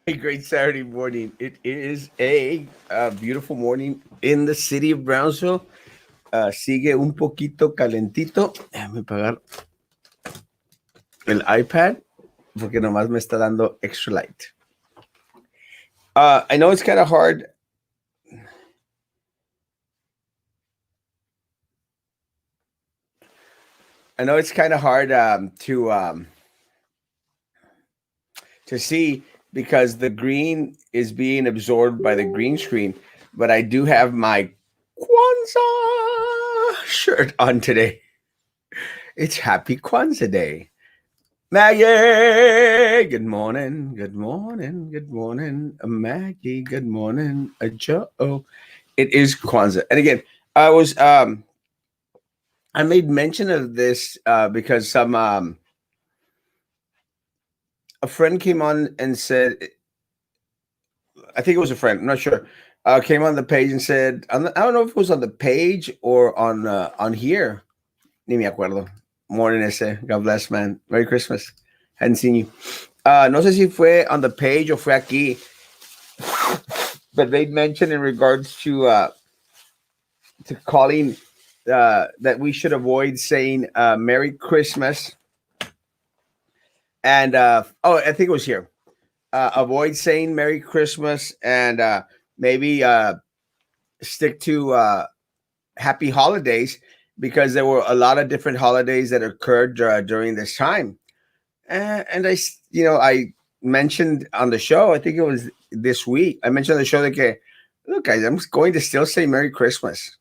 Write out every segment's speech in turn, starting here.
A great Saturday morning. It is a beautiful morning in the city of Brownsville. Sigue un poquito calentito. Déjame pagar el iPad porque nomás me está dando extra light. I know it's kind of hard. I know it's kind of hard to see because the green is being absorbed by the green screen. But I do have my Kwanzaa shirt on today. It's Happy Kwanzaa Day. Maggie, good morning, good morning, good morning. Maggie, good morning. Joe. It is Kwanzaa. And again, I was I made mention of this because some a friend came on and said, I think it was a friend, I'm not sure, came on the page and said, I don't know if it was on the page or on here. Ni me acuerdo. Morning ese. God bless, man. Merry Christmas. Hadn't seen you. No sé si fue on the page o fue aquí, but they mentioned in regards to calling that we should avoid saying Merry Christmas and I think it was here. Avoid saying Merry Christmas and maybe stick to Happy Holidays because there were a lot of different holidays that occurred during this time. And I mentioned on the show, I think it was this week, I mentioned on the show that, okay, look, guys, I'm going to still say Merry Christmas.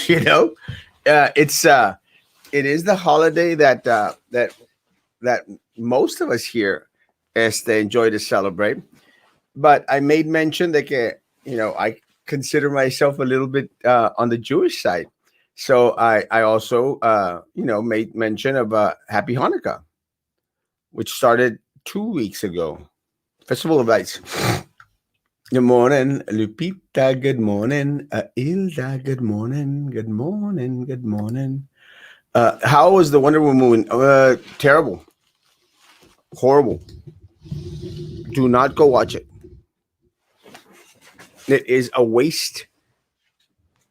you know, it is the holiday that most of us here enjoy to celebrate. But I made mention that, I consider myself a little bit on the Jewish side. So I also, made mention of Happy Hanukkah, which started 2 weeks ago. Festival of Lights. Good morning, Lupita. Good morning, Ilda. Good morning. Good morning. Good morning. How was the Wonder Woman movie? Terrible. Horrible. Do not go watch it. It is a waste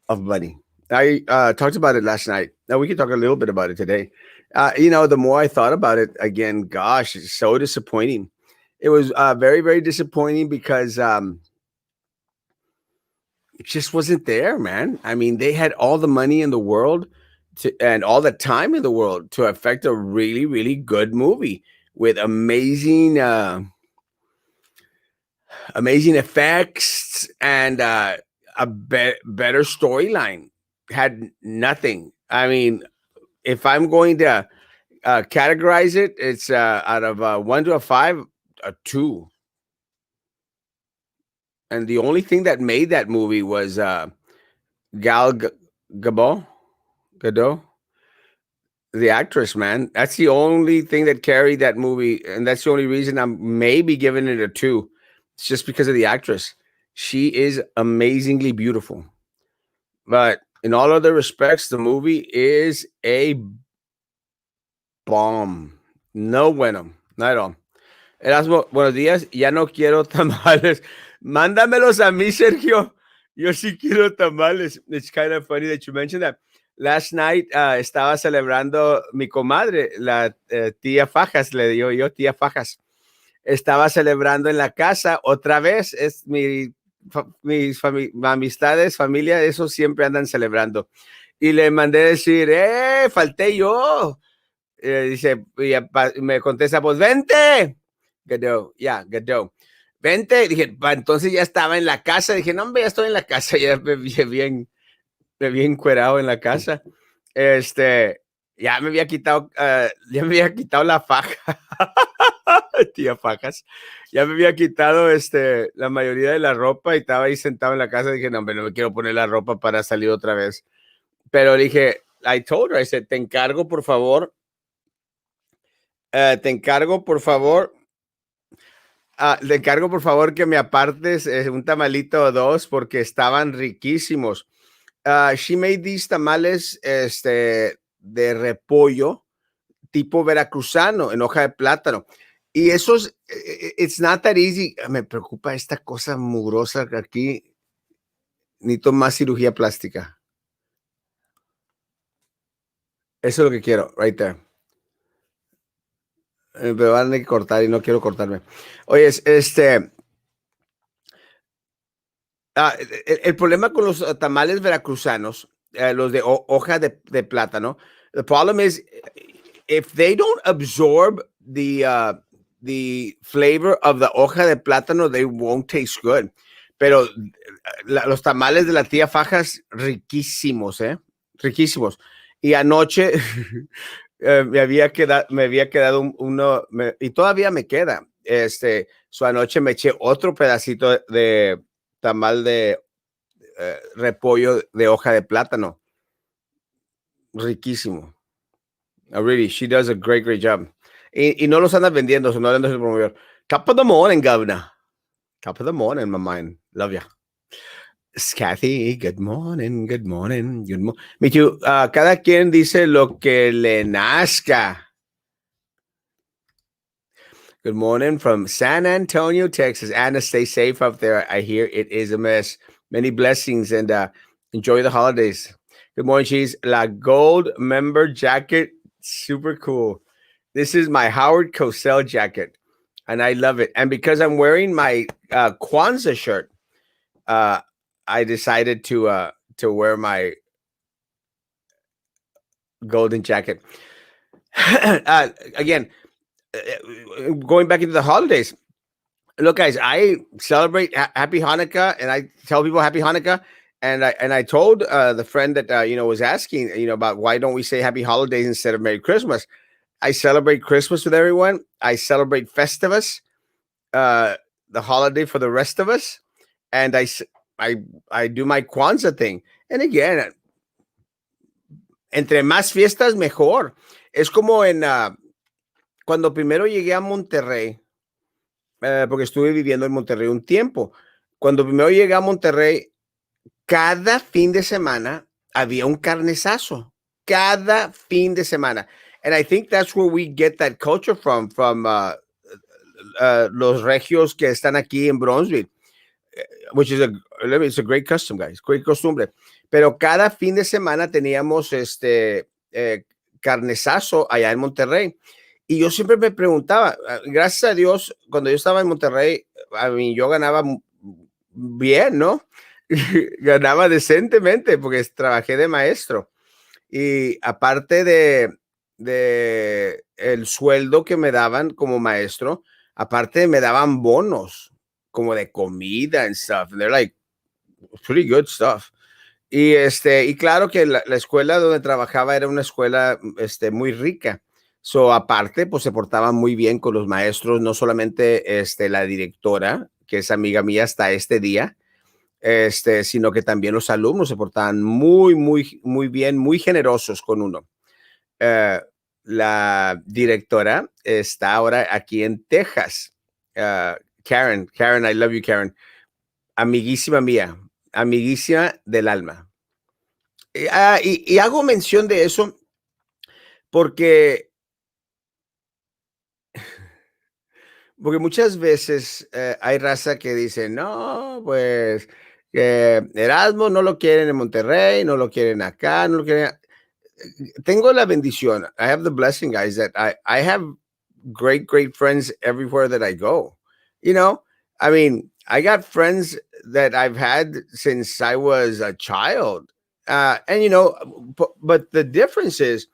of money. I talked about it last night. Now we can talk a little bit about it today. The more I thought about it, again, gosh, it's so disappointing. It was very, very disappointing because it just wasn't there, man. I mean, they had all the money in the world and all the time in the world to affect a really, really good movie with amazing effects and a better storyline. Had nothing. I mean, if I'm going to categorize it, it's out of 1 to 5, a 2. And the only thing that made that movie was Gal Gadot, Gadot, the actress. Man, that's the only thing that carried that movie, and that's the only reason I'm maybe giving it a 2. It's just because of the actress. She is amazingly beautiful. But in all other respects, the movie is a bomb. No bueno, not at all. Erasmo, buenos días. Ya no quiero tamales. Mándamelos a mí, Sergio. Yo sí quiero tamales. It's kind of funny that you mentioned that. Last night estaba celebrando mi comadre, la tía Fajas, le digo yo, tía Fajas. Estaba celebrando en la casa otra vez. Es mis amistades, familia, eso siempre andan celebrando. Y le mandé decir, falté yo. Dice, me contesta, pues vente. Gadot, ya, Gadot. Vente, dije, entonces ya estaba en la casa. Dije, no, hombre, ya estoy en la casa. Ya me vi encuerado en la casa. Ya me había quitado la faja. Tía Fajas. Ya me había quitado la mayoría de la ropa y estaba ahí sentado en la casa. Dije, no, hombre, no me quiero poner la ropa para salir otra vez. Pero dije, I told her, I said, te encargo, por favor. Te encargo, por favor. Le encargo, por favor, que me apartes un tamalito o 2 porque estaban riquísimos. She made these tamales de repollo tipo veracruzano en hoja de plátano. Y esos, it's not that easy. Me preocupa esta cosa mugrosa que aquí. Necesito más cirugía plástica. Eso es lo que quiero, right there. Me van a tener que cortar y no quiero cortarme. Oye, el problema con los tamales veracruzanos, los de hoja de plátano, the problem is if they don't absorb the flavor of the hoja de plátano, they won't taste good. Pero los tamales de la tía Fajas, riquísimos, ¿eh? Riquísimos. Y anoche me había quedado uno, y todavía me queda. Su anoche me eché otro pedacito de tamal de repollo de hoja de plátano. Riquísimo. Really, she does a great, great job. Y no los andas vendiendo, no andas promover. Top of the morning, governor. Top of the morning, my mind. Love ya. Kathy, good morning, good morning, good morning. Me too. Cada quien dice lo que le nazca. Good morning from San Antonio, Texas. Anna, stay safe up there. I hear it is a mess. Many blessings and enjoy the holidays. Good morning, Cheese. La gold member jacket, super cool. This is my Howard Cosell jacket, and I love it. And because I'm wearing my Kwanzaa shirt, I decided to wear my golden jacket. Again, going back into the holidays. Look, guys, I celebrate Happy Hanukkah, and I tell people Happy Hanukkah. And I told the friend that was asking about why don't we say Happy Holidays instead of Merry Christmas. I celebrate Christmas with everyone. I celebrate Festivus, the holiday for the rest of us, and I do my Kwanzaa thing. And again, entre más fiestas mejor. Es como cuando primero llegué a Monterrey. Porque estuve viviendo en Monterrey un tiempo. Cuando primero llegué a Monterrey, cada fin de semana había un carnezazo. Cada fin de semana. And I think that's where we get that culture from los regios que están aquí en Bronzeville, which is it's a great custom, guys. Great costumbre. Pero cada fin de semana teníamos carnezazo allá en Monterrey. Y yo siempre me preguntaba, gracias a Dios, cuando yo estaba en Monterrey, a mí yo ganaba bien, ¿no? Ganaba decentemente porque trabajé de maestro. Y aparte de el sueldo que me daban como maestro, aparte me daban bonos como de comida and stuff. And they're like pretty good stuff. Y claro que la escuela donde trabajaba era una escuela muy rica. So, aparte, pues se portaban muy bien con los maestros, no solamente la directora, que es amiga mía hasta este día, sino que también los alumnos se portaban muy, muy, muy bien, muy generosos con uno. La directora está ahora aquí en Texas. Karen, I love you, Karen. Amiguísima mía, amiguísima del alma. Y hago mención de eso porque muchas veces hay raza que dice, no, pues Erasmo no lo quieren en Monterrey, no lo quieren acá, no lo quieren. Tengo la bendición. I have the blessing, guys, that I have great, great friends everywhere that I go. I mean, I got friends that I've had since I was a child. And, but the difference is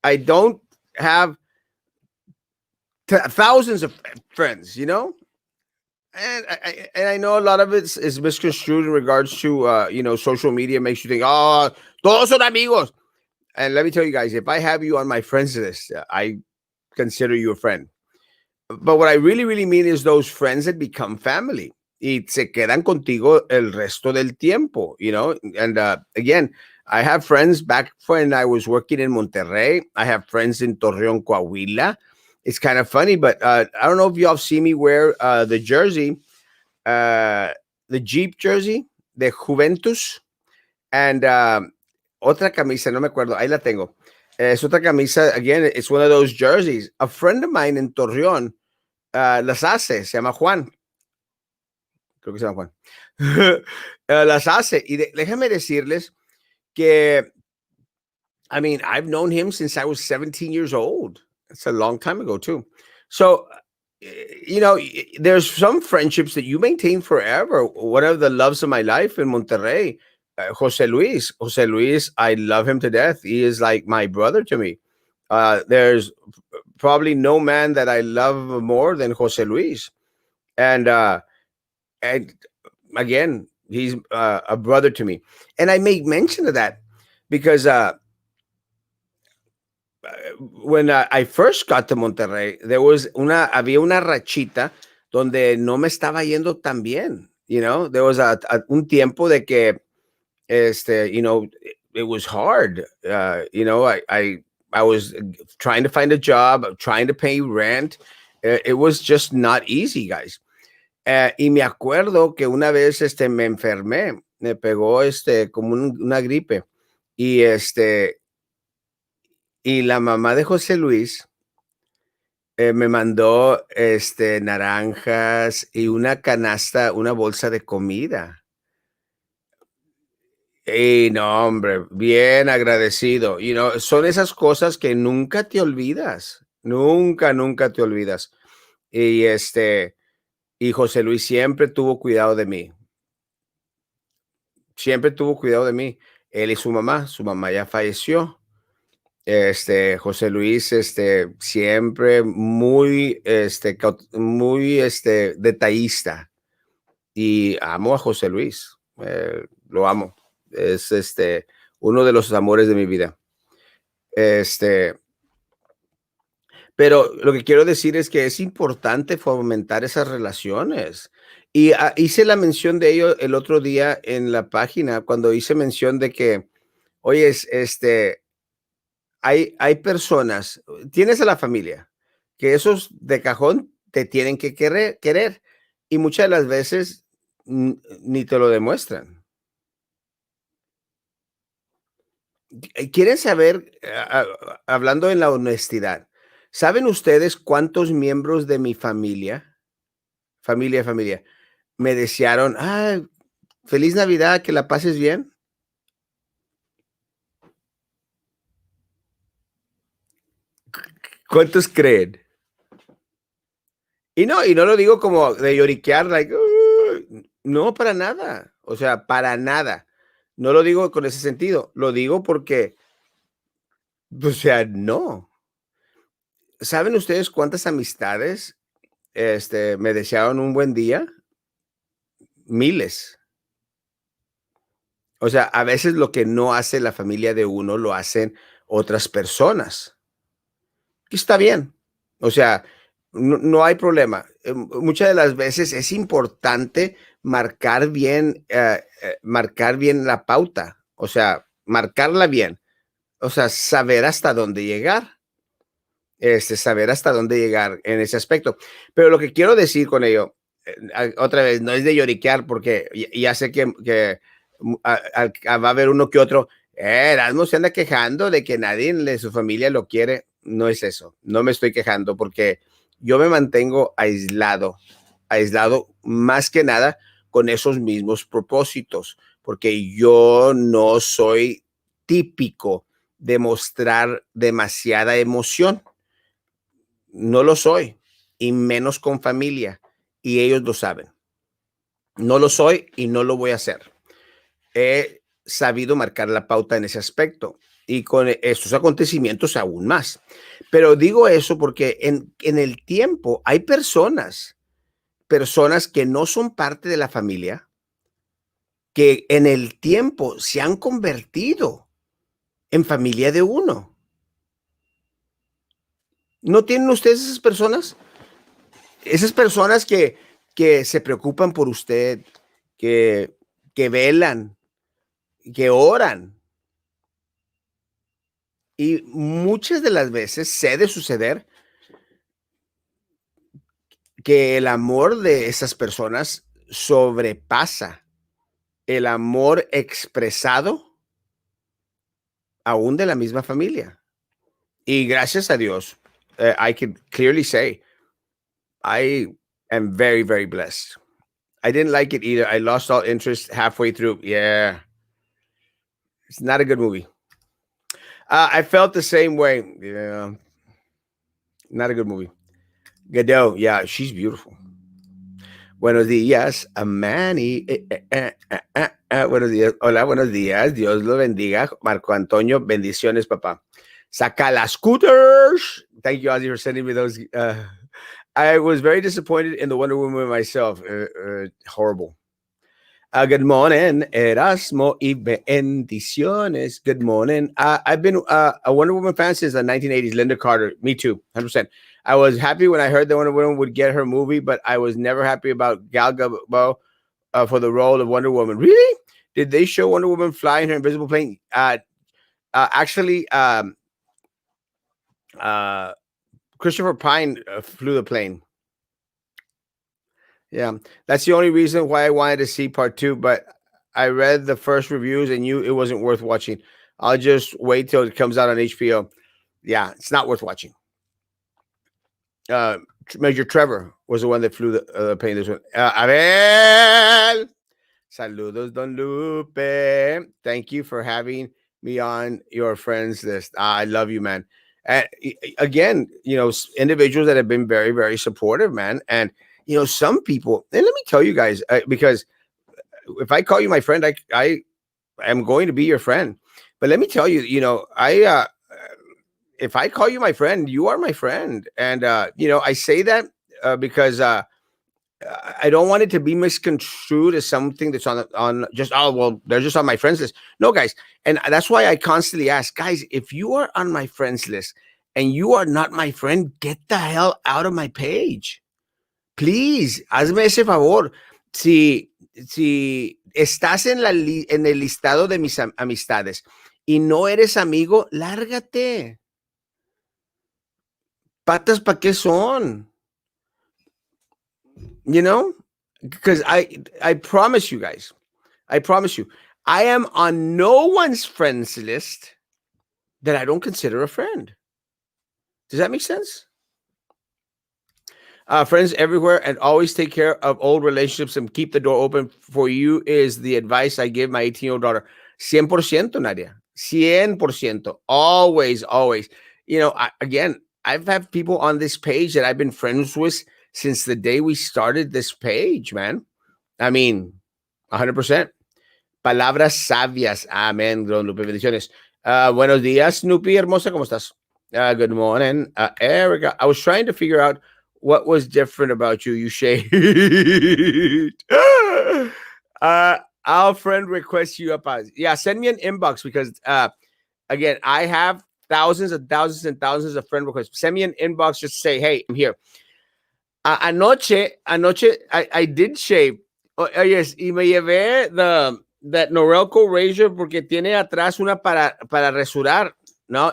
I don't have thousands of friends, And I know a lot of it is misconstrued in regards to, social media makes you think, oh, todos son amigos. And let me tell you guys, if I have you on my friends list, I consider you a friend. But what I really, really mean is those friends that become family. Y se quedan contigo el resto del tiempo, And again, I have friends back when I was working in Monterrey. I have friends in Torreón, Coahuila. It's kind of funny, but I don't know if y'all see me wear the jersey, the Jeep jersey, de Juventus, and otra camisa, no me acuerdo, ahí la tengo. Es otra camisa, again, it's one of those jerseys. A friend of mine in Torreón las hace, se llama Juan, creo que se llama Juan. Las hace. Y déjame decirles que, I mean, I've known him since I was 17 years old. That's a long time ago, too. So, there's some friendships that you maintain forever. One of the loves of my life in Monterrey, Jose Luis. Jose Luis, I love him to death. He is like my brother to me. There's probably no man that I love more than Jose Luis. And again, he's a brother to me. And I make mention of that because when I first got to Monterrey, había una rachita donde no me estaba yendo tan bien. There was un tiempo de que, it was hard. I was trying to find a job, trying to pay rent. It was just not easy, guys. Y me acuerdo que una vez me enfermé, me pegó como una gripe. Y y la mamá de José Luis me mandó naranjas y una canasta, una bolsa de comida. Y no, hombre, bien agradecido. Son esas cosas que nunca te olvidas. Nunca, nunca te olvidas. Y y José Luis siempre tuvo cuidado de mí. Siempre tuvo cuidado de mí. Él y su mamá ya falleció. José Luis, siempre muy, muy, detallista. Y amo a José Luis. Lo amo. Es, uno de los amores de mi vida. Pero lo que quiero decir es que es importante fomentar esas relaciones. Y hice la mención de ello el otro día en la página, cuando hice mención de que, oye, hay personas, tienes a la familia, que esos de cajón te tienen que querer y muchas de las veces ni te lo demuestran. Quieren saber, hablando en la honestidad, ¿saben ustedes cuántos miembros de mi familia, me desearon, feliz Navidad, que la pases bien? ¿Cuántos creen? Y no lo digo como de lloriquear, like, no, para nada. O sea, para nada. No lo digo con ese sentido. Lo digo porque, o sea, no. ¿Saben ustedes cuántas amistades, me desearon un buen día? Miles. O sea, a veces lo que no hace la familia de uno, lo hacen otras personas. Y está bien. O sea, no hay problema. Muchas de las veces es importante marcar bien la pauta, o sea, marcarla bien, o sea, saber hasta dónde llegar en ese aspecto. Pero lo que quiero decir con ello, otra vez, no es de lloriquear, porque ya sé que va a haber uno que otro, Erasmo se anda quejando de que nadie de su familia lo quiere. No es eso, no me estoy quejando porque yo me mantengo aislado más que nada con esos mismos propósitos, porque yo no soy típico de mostrar demasiada emoción. No lo soy, y menos con familia, y ellos lo saben. No lo soy y no lo voy a hacer. He sabido marcar la pauta en ese aspecto y con estos acontecimientos aún más. Pero digo eso porque en el tiempo hay personas que no son parte de la familia, que en el tiempo se han convertido en familia de uno. ¿No tienen ustedes esas personas? Esas personas que se preocupan por usted, que velan, que oran. Y muchas de las veces sé de suceder que el amor de esas personas sobrepasa el amor expresado aún de la misma familia. Y gracias a Dios, I can clearly say, I am very, very blessed. I didn't like it either. I lost all interest halfway through. Yeah, it's not a good movie. I felt the same way. Yeah, not a good movie. Godot, yeah, she's beautiful. Buenos días, Manny. Buenos días. Hola, buenos días. Dios lo bendiga. Marco Antonio, bendiciones, papá. Saca las scooters. Thank you, Ozzy, for sending me those. I was very disappointed in the Wonder Woman myself. Horrible. Good morning, Erasmo y bendiciones. Good morning. I've been a Wonder Woman fan since the 1980s. Linda Carter. Me too, 100%. I was happy when I heard that Wonder Woman would get her movie, but I was never happy about Gal Gadot for the role of Wonder Woman. Really? Did they show Wonder Woman fly in her invisible plane? Actually, Christopher Pine flew the plane. Yeah, that's the only reason why I wanted to see part two. But I read the first reviews and knew it wasn't worth watching. I'll just wait till it comes out on HBO. Yeah, it's not worth watching. Major Trevor was the one that flew the plane. This one. Abel, saludos, Don Lupe. Thank you for having me on your friends list. I love you, man. And again, individuals that have been very, very supportive, man. And some people, and let me tell you guys, because if I call you my friend, I am going to be your friend. But let me tell you, if I call you my friend, you are my friend. And, I say that because I don't want it to be misconstrued as something that's on just, oh, well, they're just on my friends list. No, guys. And that's why I constantly ask, guys, if you are on my friends list and you are not my friend, get the hell out of my page. Please, hazme ese favor. Si estás en el listado de mis amistades y no eres amigo, lárgate. Patas, ¿pa' qué son? Because I promise you guys, I am on no one's friends list that I don't consider a friend. Does that make sense? Friends everywhere, and always take care of old relationships and keep the door open for you is the advice I give my 18-year-old daughter. 100%, Nadia. 100%. Always, always. Again, I've had people on this page that I've been friends with since the day we started this page, man. I mean, 100%. Palabras sabias. Amén. Don Lupe, bendiciones. Buenos días, Snoopy, hermosa. ¿Cómo estás? Good morning. Erica, I was trying to figure out what was different about you. You shaved. Our friend requests you up. Yeah, send me an inbox because, again, I have thousands and thousands and thousands of friend requests. Send me an inbox. Just say, hey, I'm here. Anoche, I did shave. Yes, y me llevé that Norelco razor porque tiene atrás una para rasurar. No,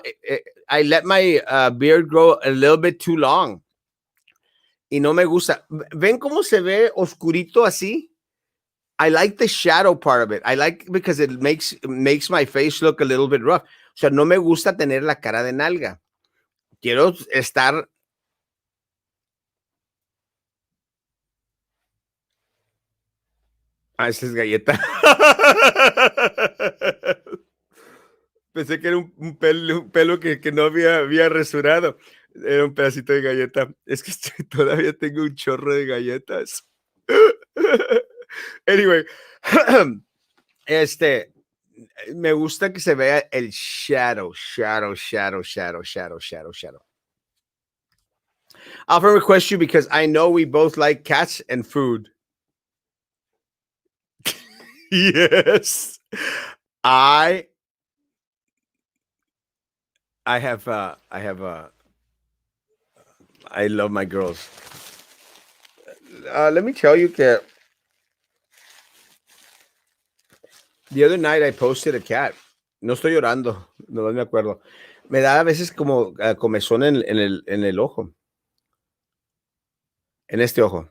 I let my beard grow a little bit too long. Y no me gusta. ¿Ven cómo se ve oscurito así? I like the shadow part of it. I like because it makes my face look a little bit rough. O sea, no me gusta tener la cara de nalga. Quiero estar. Esa es galleta. Pensé que era un pelo que no había rasurado. Era un pedacito de galleta. Es que todavía tengo un chorro de galletas. Anyway, me gusta que se vea el shadow. I'll request you because I know we both like cats and food. Yes. I love my girls. Let me tell you that the other night I posted a cat. No estoy llorando, no me acuerdo. Me da a veces como comezón en el ojo. En este ojo.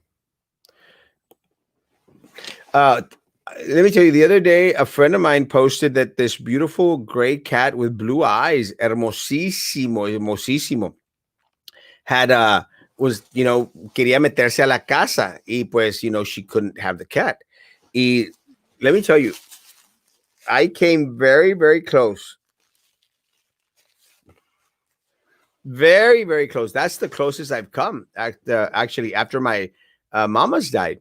Let me tell you, the other day, a friend of mine posted that this beautiful gray cat with blue eyes, hermosísimo, had was, quería meterse a la casa y pues, she couldn't have the cat. Y let me tell you, I came very, very close. Very, very close. That's the closest I've come. Actually, after my mama's died,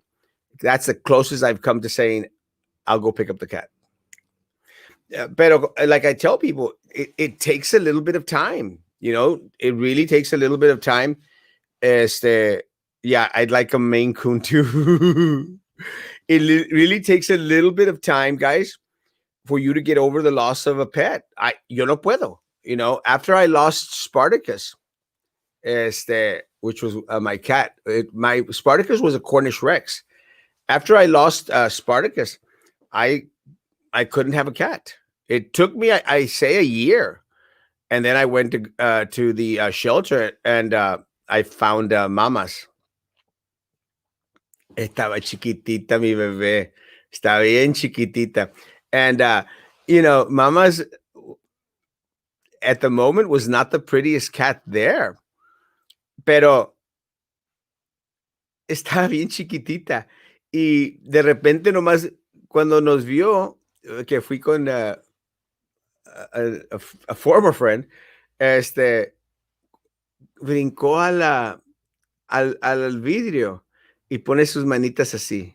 that's the closest I've come to saying, I'll go pick up the cat. But like I tell people, it takes a little bit of time. It really takes a little bit of time. Este, yeah, I'd like a Maine Coon too. Really takes a little bit of time, guys, for you to get over the loss of a pet. Yo no puedo. After I lost Spartacus, which was my cat. My Spartacus was a Cornish Rex. After I lost Spartacus, I couldn't have a cat. It took me, I say, a year, and then I went to the shelter, and I found Mamas. Estaba chiquitita mi bebé. Estaba bien chiquitita, and Mamas at the moment was not the prettiest cat there, pero estaba bien chiquitita. Y de repente nomás cuando nos vio, que fui con a former friend, brincó al vidrio y pone sus manitas así.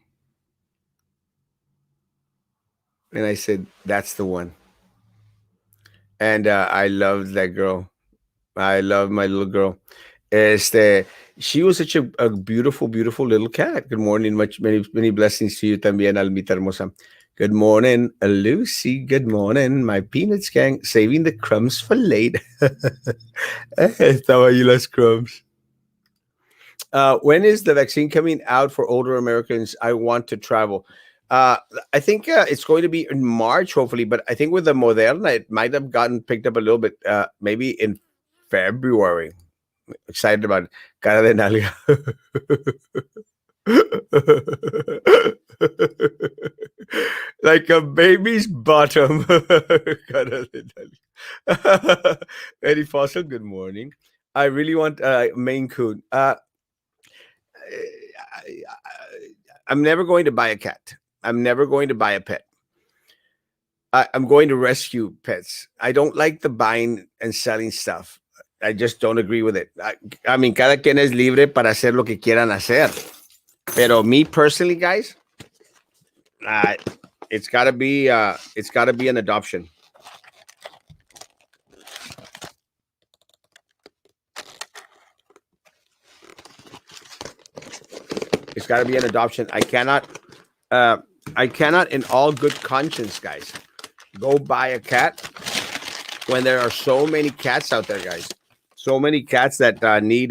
And I said, that's the one. And I loved that girl. I love my little girl. She was such a beautiful, beautiful little cat. Good morning. Many blessings to you también, Almita hermosa. Good morning, Lucy. Good morning, my Peanuts gang. Saving the crumbs for late. Estaba ahí las crumbs. When is the vaccine coming out for older Americans? I want to travel. I think it's going to be in March, hopefully. But I think with the Moderna, it might have gotten picked up a little bit. Maybe in February. Excited about it. Cara de nalga. Like a baby's bottom. Cara de nalga. Eddie Fossil, good morning. I really want Maine Coon. I'm never going to buy a cat. I'm never going to buy a pet. I'm going to rescue pets. I don't like the buying and selling stuff. I just don't agree with it. I mean, cada quien es libre para hacer lo que quieran hacer. Pero me personally, guys, it's got to be an adoption. It's got to be an adoption. I cannot, in all good conscience, guys, go buy a cat when there are so many cats out there, guys. So many cats that need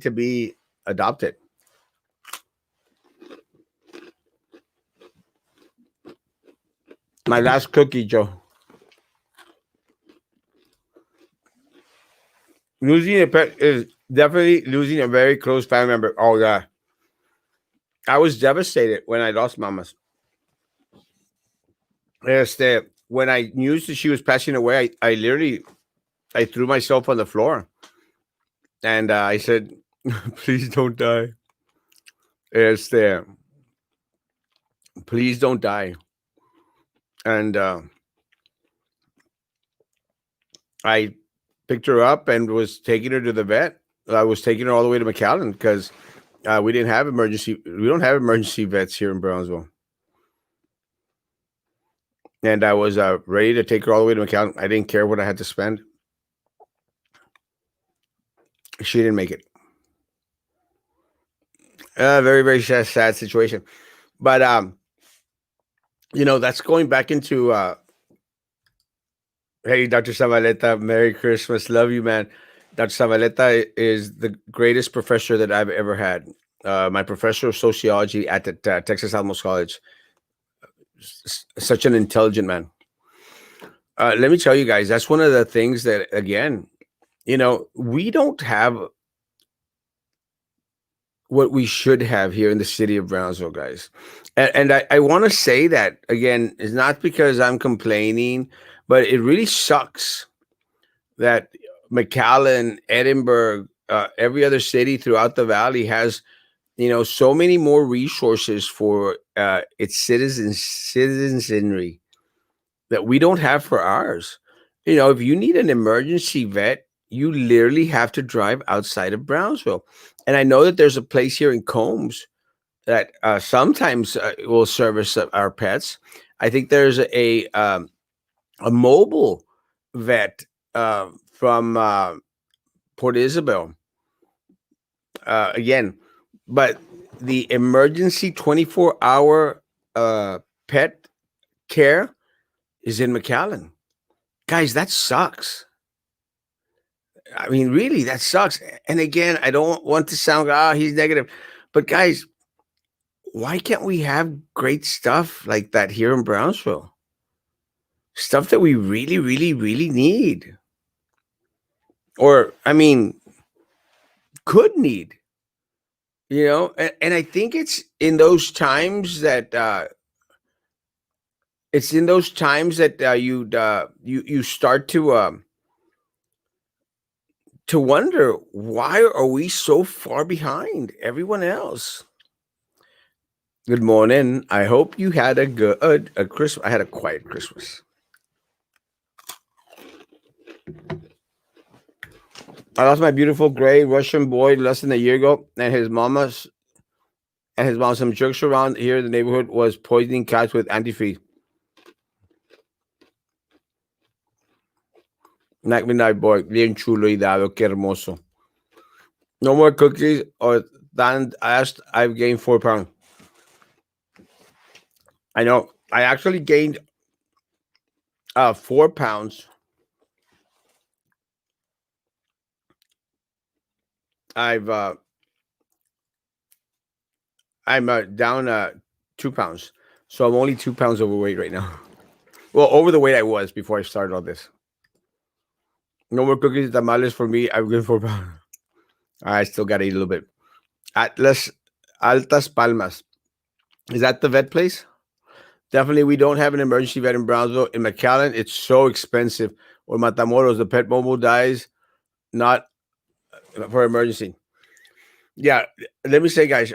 to be adopted. My last cookie, Joe. Losing a pet is definitely losing a very close family member. Oh yeah, I was devastated when I lost Mamas. When I knew that she was passing away, I literally threw myself on the floor, and I said, "Please don't die." Please don't die. And I picked her up and was taking her to the vet. I was taking her all the way to McAllen because we don't have emergency vets here in Brownsville. And I was ready to take her all the way to McAllen. I didn't care what I had to spend. She didn't make it. Very, very sad situation. But that's going back into hey, Dr. Savaleta, Merry Christmas. Love you, man. Dr. Savaleta is the greatest professor that I've ever had. My professor of sociology at the Texas Alamos College. Such an intelligent man. Let me tell you guys, that's one of the things that, again, we don't have what we should have here in the city of Brownsville, guys. And I want to say that, again, it's not because I'm complaining, but it really sucks that McAllen, Edinburgh, every other city throughout the valley has, so many more resources for its citizenry that we don't have for ours. If you need an emergency vet, you literally have to drive outside of Brownsville. And I know that there's a place here in Combs that sometimes will service our pets. I think there's a mobile vet from Port Isabel. Again, but the emergency 24-hour pet care is in McAllen. Guys, that sucks. I mean, really, that sucks. And again, I don't want to sound, he's negative. But guys, why can't we have great stuff like that here in Brownsville? Stuff that we really, really, really need. Or, I mean, could need. And I think it's in those times that you start to wonder, why are we so far behind everyone else? Good morning. I hope you had a Christmas. I had a quiet Christmas. I lost my beautiful gray Russian boy less than a year ago, and his mom, some jerks around here in the neighborhood was poisoning cats with antifreeze. Night midnight boy, bien chulo y dado, qué hermoso. No more cookies or than asked. I've gained 4 pounds. I know. I actually gained 4 pounds. I'm down 2 pounds, so I'm only 2 pounds overweight right now. Well, over the weight I was before I started all this. No more cookies and tamales for me. I've gained 4 pounds. I still got to eat a little bit. Atlas Altas Palmas. Is that the vet place? Definitely, we don't have an emergency vet in Brownsville. In McAllen, it's so expensive. Or Matamoros, the pet mobile dies, not for emergency. Yeah, let me say, guys,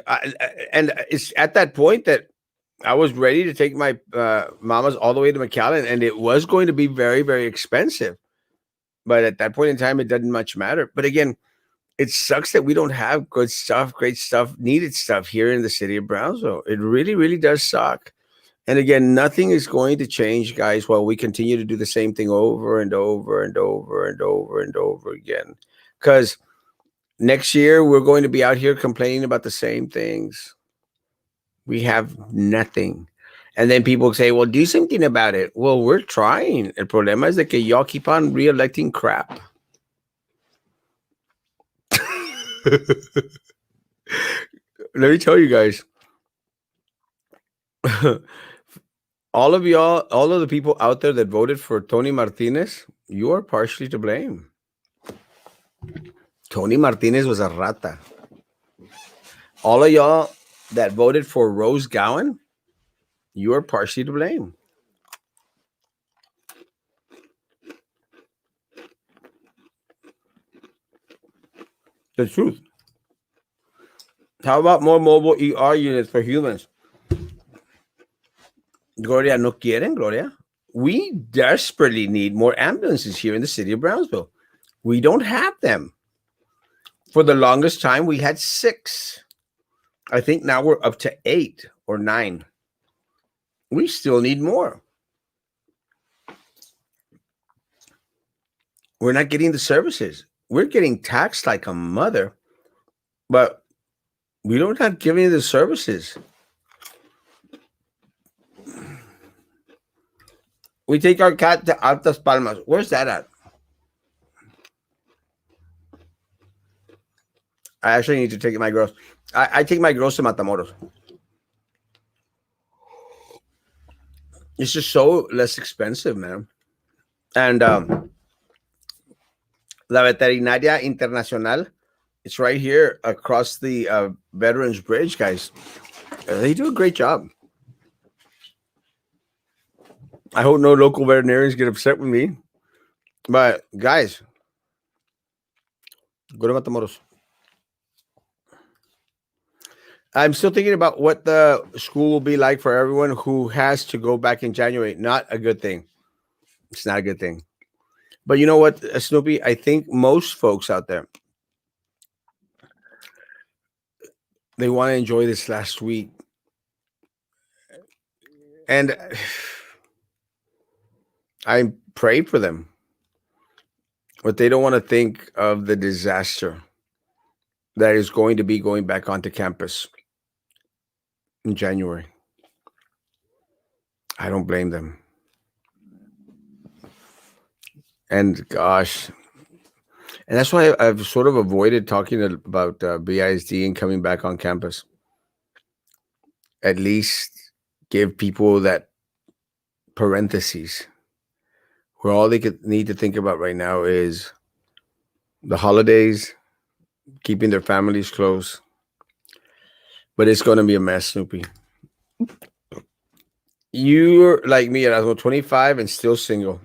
and it's at that point that I was ready to take my mamas all the way to McAllen, and it was going to be very, very expensive. But at that point in time, it doesn't much matter. But again, it sucks that we don't have good stuff, great stuff, needed stuff here in the city of Brownsville. It really, really does suck. And again, nothing is going to change, guys, while we continue to do the same thing over and over and over and over and over again. Because next year, we're going to be out here complaining about the same things. We have nothing. And then people say, well, do something about it. Well, we're trying. El problema es de que y'all keep on re-electing crap. Let me tell you guys. All of the people out there that voted for Tony Martinez, you are partially to blame. Tony Martinez was a rata. All of y'all that voted for Rose Gowan, you are partially to blame. The truth. How about more mobile ER units for humans? Gloria, no quieren, Gloria. We desperately need more ambulances here in the city of Brownsville. We don't have them. For the longest time, we had 6. I think now we're up to 8 or 9. We still need more. We're not getting the services. We're getting taxed like a mother, but we don't have giving the services. We take our cat to Altas Palmas. Where's that at? I actually need to take my girls. I take my girls to Matamoros. It's just so less expensive, man. And La Veterinaria Internacional, it's right here across the Veterans Bridge, guys. They do a great job. I hope no local veterinarians get upset with me. But guys, go to Matamoros. I'm still thinking about what the school will be like for everyone who has to go back in January. Not a good thing. It's not a good thing. But you know what, Snoopy? I think most folks out there, they want to enjoy this last week. And I pray for them, but they don't want to think of the disaster that is going to be going back onto campus in January. I don't blame them. And gosh, and that's why I've sort of avoided talking about BISD and coming back on campus. At least give people that parentheses where all they could need to think about right now is the holidays, keeping their families close. But it's going to be a mess, Snoopy. You're like me, Erasmo, 25 and still single.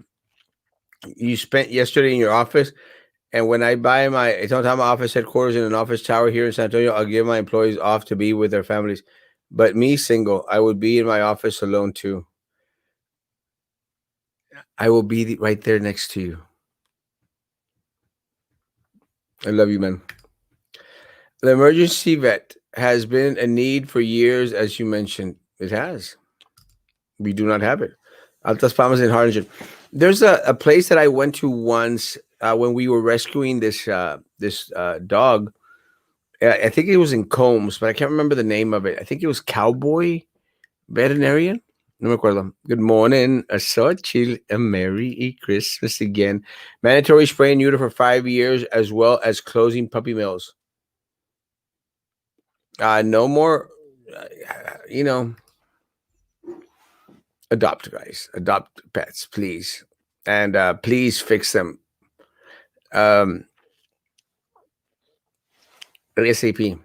You spent yesterday in your office, and when I buy my, sometimes my office headquarters in an office tower here in San Antonio, I'll give my employees off to be with their families. But me, single, I would be in my office alone too. I will be right there next to you. I love you, man. The emergency vet has been a need for years, as you mentioned. It has. We do not have it. Altas Palmas in Harlingen. There's a place that I went to once when we were rescuing this dog. I think it was in Combs, but I can't remember the name of it. I think it was Cowboy Veterinarian. No me acuerdo. Good morning. A so chill. A Merry Christmas again. Mandatory spray and neuter for 5 years, as well as closing puppy mills. No more, uh, you know, adopt, guys. Adopt pets, please. And please fix them. Um, ASAP.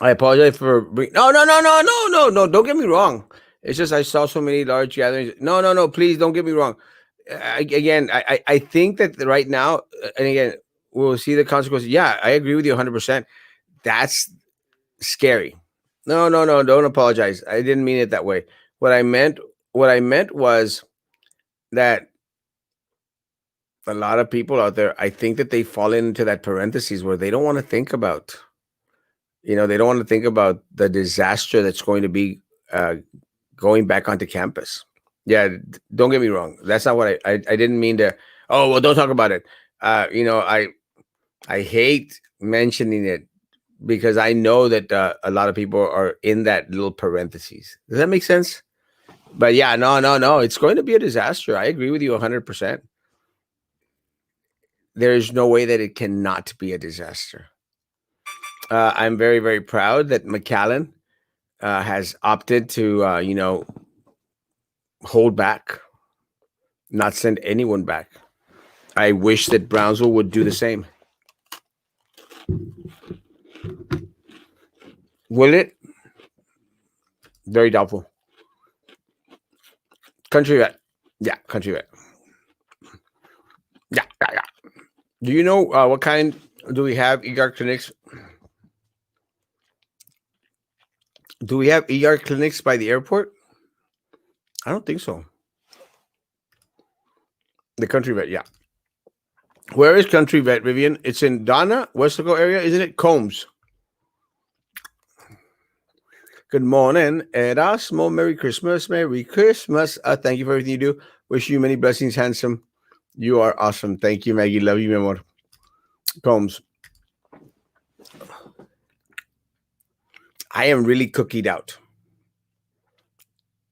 I apologize for no. Don't get me wrong. It's just I saw so many large gatherings. No. Please don't get me wrong. I think that right now, and again, we'll see the consequences. Yeah, I agree with you 100%. That's scary. No. Don't apologize. I didn't mean it that way. What I meant, what I meant was that a lot of people out there, I think that they fall into that parentheses where they don't want to think about, they don't want to think about the disaster that's going to be uh, going back onto campus. Yeah, don't get me wrong. That's not what I didn't mean to. Oh well, don't talk about it. I hate mentioning it because I know that a lot of people are in that little parentheses. Does that make sense? But yeah, no. It's going to be a disaster. I agree with you 100%. There is no way that it cannot be a disaster. I'm very, very proud that McAllen has opted to, hold back, not send anyone back. I wish that Brownsville would do the same. Will it? Very doubtful. Country vet. Yeah, country vet. Yeah. Do you know what kind do we have ER clinics? Do we have ER clinics by the airport? I don't think so. The country vet, yeah. Where is country vet, Vivian? It's in Donna, Westaco area, isn't it? Combs. Good morning, Erasmo. Merry Christmas. Merry Christmas. Thank you for everything you do. Wish you many blessings, handsome. You are awesome. Thank you, Maggie. Love you, mi amor. Combs. I am really cookied out.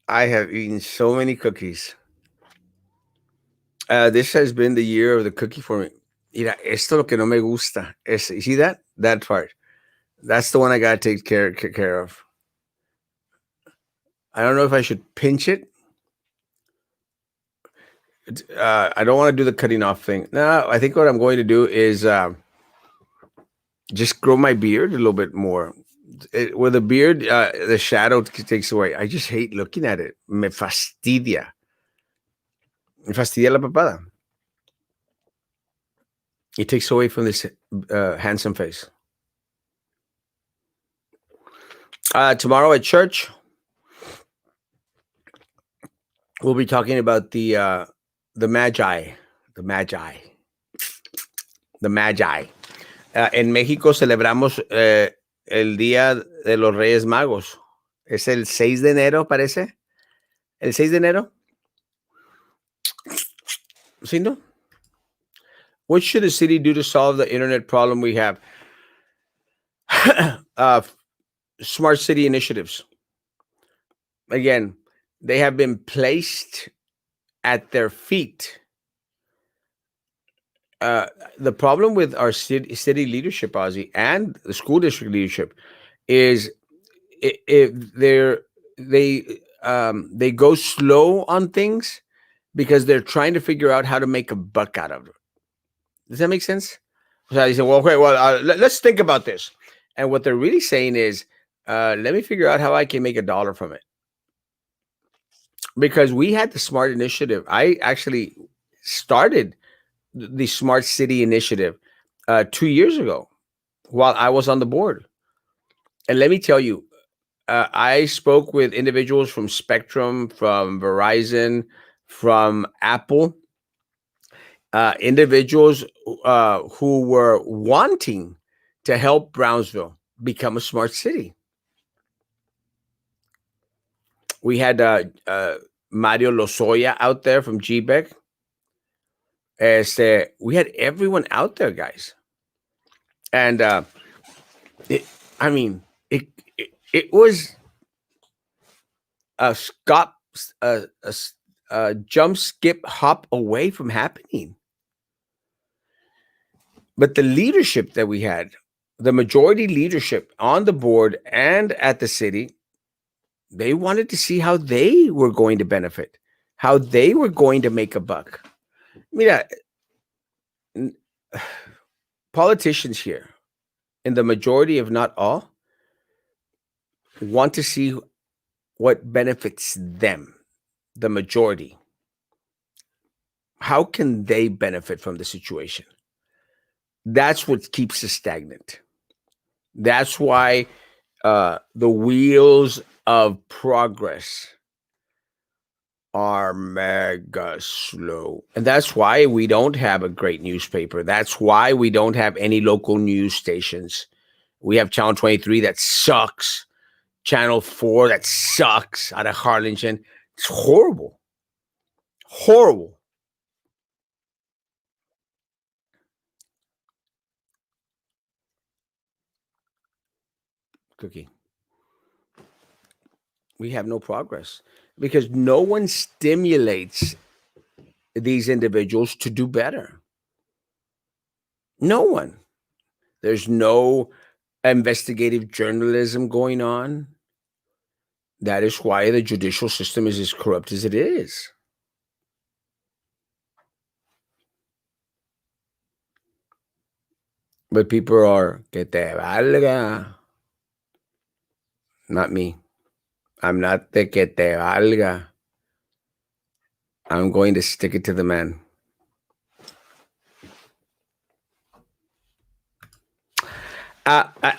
I have eaten so many cookies. This has been the year of the cookie for me. Mira, esto lo que no me gusta. You see that? That part. That's the one I gotta take care of. I don't know if I should pinch it. I don't want to do the cutting off thing. No, I think what I'm going to do is just grow my beard a little bit more. With a beard, the shadow takes away. I just hate looking at it. Me fastidia. Me fastidia la papada. It takes away from this handsome face. Tomorrow at church, we'll be talking about the Magi, the Magi, the Magi. En México celebramos el Día de los Reyes Magos. Es el 6 de enero, parece. El 6 de enero. ¿Sí, no? What should the city do to solve the internet problem we have? uh, smart city initiatives. Again, they have been placed at their feet. The problem with our city leadership, Ozzy, and the school district leadership is if they go slow on things because they're trying to figure out how to make a buck out of it. Does that make sense? So they say, well, okay, well, let's think about this. And what they're really saying is, let me figure out how I can make $1 from it. Because we had the smart initiative. I actually started the smart city initiative 2 years ago while I was on the board. And let me tell you, I spoke with individuals from Spectrum, from Verizon, from Apple, individuals who were wanting to help Brownsville become a smart city. We had Mario Lozoya out there from GBEC. We had everyone out there, guys. And it, I mean, it was a jump, skip, hop away from happening. But the leadership that we had, the majority leadership on the board and at the city, they wanted to see how they were going to benefit, how they were going to make a buck. Mira, politicians here, in the majority, if not all, want to see what benefits them, the majority. How can they benefit from the situation? That's what keeps us stagnant. That's why the wheels of progress are mega slow. And that's why we don't have a great newspaper. That's why we don't have any local news stations. We have Channel 23 that sucks. Channel 4 that sucks out of Harlingen. It's horrible. Horrible. Cookie. We have no progress because no one stimulates these individuals to do better. No one. There's no investigative journalism going on. That is why the judicial system is as corrupt as it is. But people are, que te valga. Not me. I'm not the que te valga. I'm going to stick it to the man.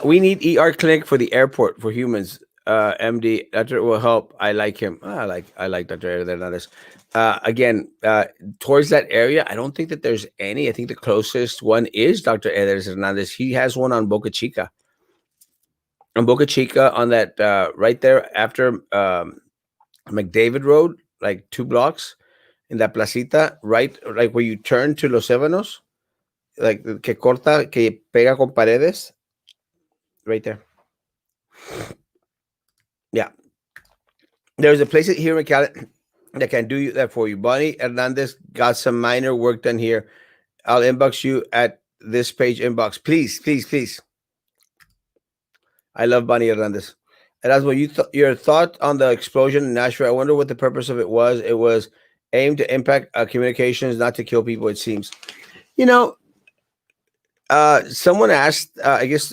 We need ER clinic for the airport for humans. MD, Doctor will help. I like him. I like Dr. Hernandez. Again, towards that area, I don't think that there's any. I think the closest one is Dr. Hernandez. He has one on Boca Chica. On Boca Chica, on that right there after McDavid Road, like 2 blocks in that placita, right, like where you turn to Los Ébanos, like que corta, que pega con paredes, right there. Yeah. There's a place here in Cali that can do that for you. Bonnie Hernandez got some minor work done here. I'll inbox you at this page inbox. Please, please, please. I love Bonnie Hernandez. Erasmo, your thought on the explosion in Nashville, I wonder what the purpose of it was. It was aimed to impact communications, not to kill people, it seems. You know, someone asked,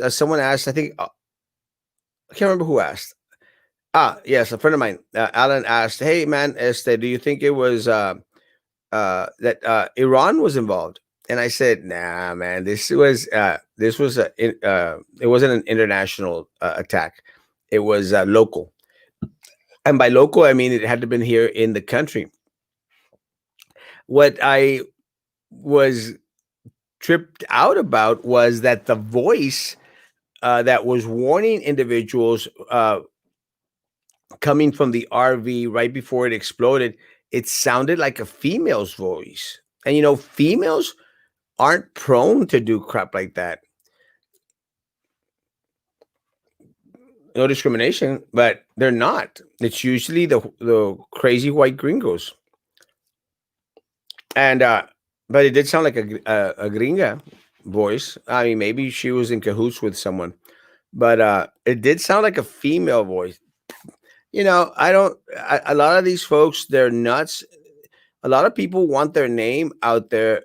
someone asked, I think, I can't remember who asked. Yes, a friend of mine, Alan asked, "Hey, man, do you think it was that Iran was involved?" And I said, "Nah, man, it wasn't an international attack. It was local, and by local I mean it had to have been here in the country. What I was tripped out about was that the voice that was warning individuals coming from the RV right before it exploded, it sounded like a female's voice. And females aren't prone to do crap like that. No discrimination, but they're not. It's usually the crazy white gringos. And but it did sound like a gringa voice. I mean, maybe she was in cahoots with someone, but it did sound like a female voice. I don't. A lot of these folks, they're nuts. A lot of people want their name out there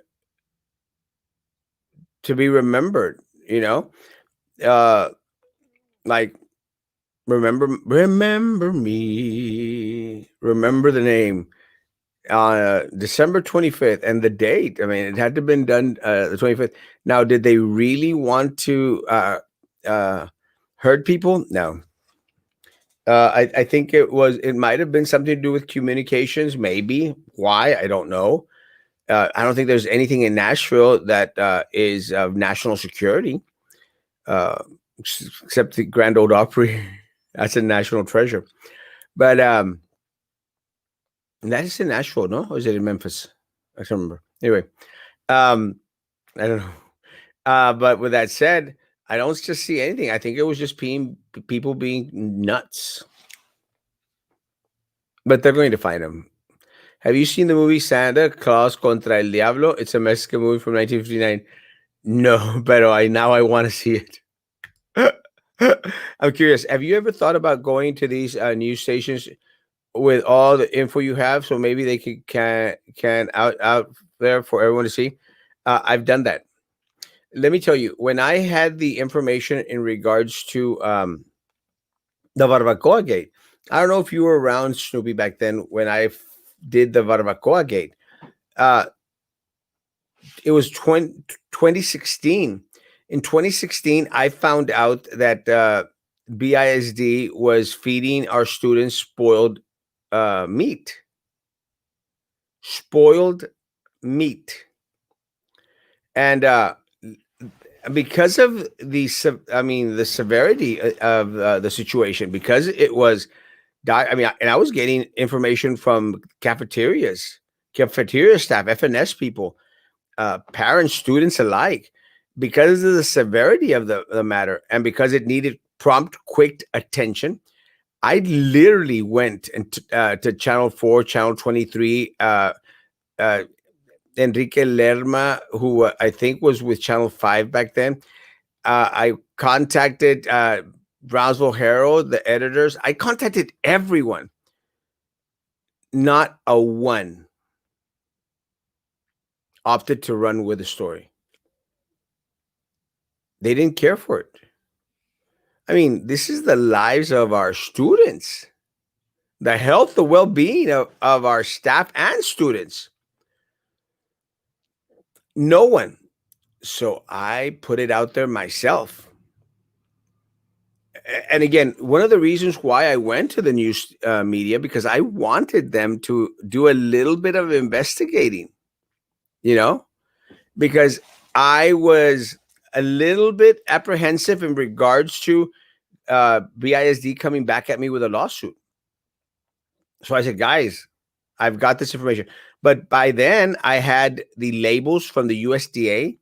to be remembered. Uh, like remember me, remember the name. December 25th, and the date. I mean, it had to have been done the 25th. Now, did they really want to hurt people? No. I think it might have been something to do with communications, maybe. Why? I don't know. I don't think there's anything in Nashville that is of national security, uh, except the Grand Ole Opry. That's a national treasure. But that is in Nashville, no? Or is it in Memphis? I can't remember. Anyway, um, I don't know. But with that said, I don't just see anything. I think it was just people being nuts. But they're going to find him. Have you seen the movie Santa Claus contra el Diablo? It's a Mexican movie from 1959. No, but I want to see it. I'm curious. Have you ever thought about going to these news stations with all the info you have, so maybe they can out there for everyone to see? I've done that. Let me tell you, when I had the information in regards to the Barbacoa Gate, I don't know if you were around, Snoopy, back then when I did the Barbacoa Gate. Uh, it was 2016. In 2016, I found out that BISD was feeding our students spoiled meat. Spoiled meat. And because of the severity of the situation, because it was and I was getting information from cafeteria staff, FNS people, parents, students alike, because of the severity of the matter, and because it needed prompt, quick attention. I literally went to Channel 4, Channel 23, Enrique Lerma, who I think was with Channel 5 back then. I contacted Brownsville Herald, the editors. I contacted everyone. Not a one opted to run with the story. They didn't care for it. I mean, this is the lives of our students, the health, the well-being of our staff and students. No one. So I put it out there myself. And again, one of the reasons why I went to the news media, because I wanted them to do a little bit of investigating, because I was a little bit apprehensive in regards to BISD coming back at me with a lawsuit. So I said, guys, I've got this information. But by then I had the labels from the USDA.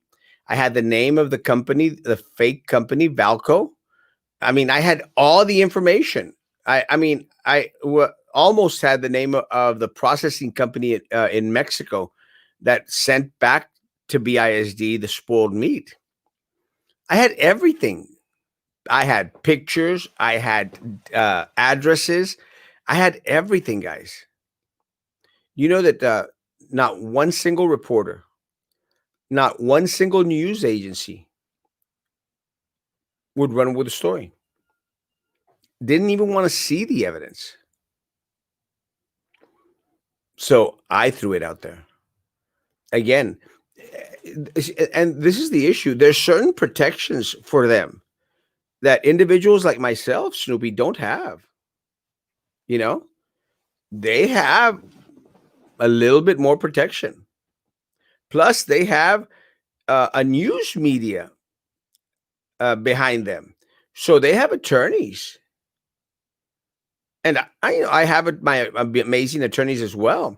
I had the name of the company, the fake company, Valco. I mean, I had all the information. I almost had the name of the processing company in Mexico that sent back to BISD the spoiled meat. I had everything. I had pictures. I had addresses. I had everything, guys. You know that not one single reporter, not one single news agency would run with the story. Didn't even want to see the evidence. So I threw it out there. Again, and this is the issue. There's certain protections for them. that individuals like myself, Snoopy, don't have. You know, they have a little bit more protection. Plus, they have a news media behind them, so they have attorneys, and I have my amazing attorneys as well,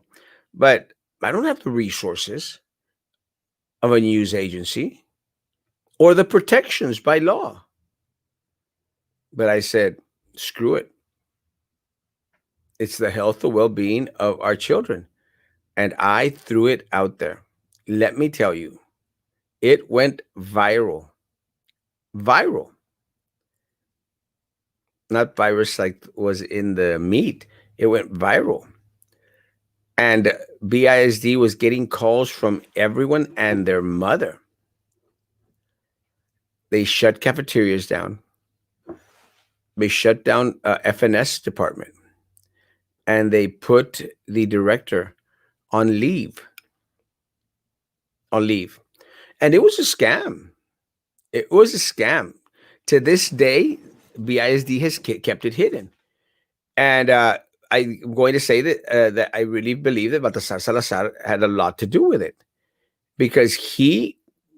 but I don't have the resources of a news agency or the protections by law. But I said, screw it. It's the health and well being of our children. And I threw it out there. Let me tell you, it went viral. Viral. Not virus like was in the meat. It went viral. And BISD was getting calls from everyone and their mother. They shut cafeterias down. They shut down FNS department. And they put the director on leave. On leave. And it was a scam. It was a scam. To this day, BISD has kept it hidden. And I'm going to say that I really believe that Baltasar Salazar had a lot to do with it because he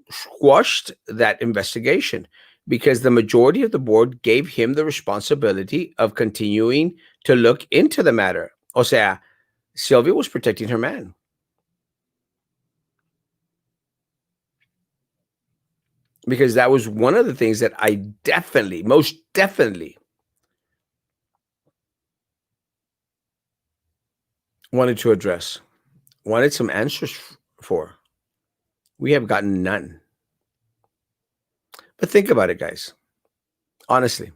squashed that investigation because the majority of the board gave him the responsibility of continuing to look into the matter. O sea, Sylvia was protecting her man. Because that was one of the things that I definitely, most definitely wanted to address, wanted some answers for. We have gotten none. But think about it, guys. Honestly,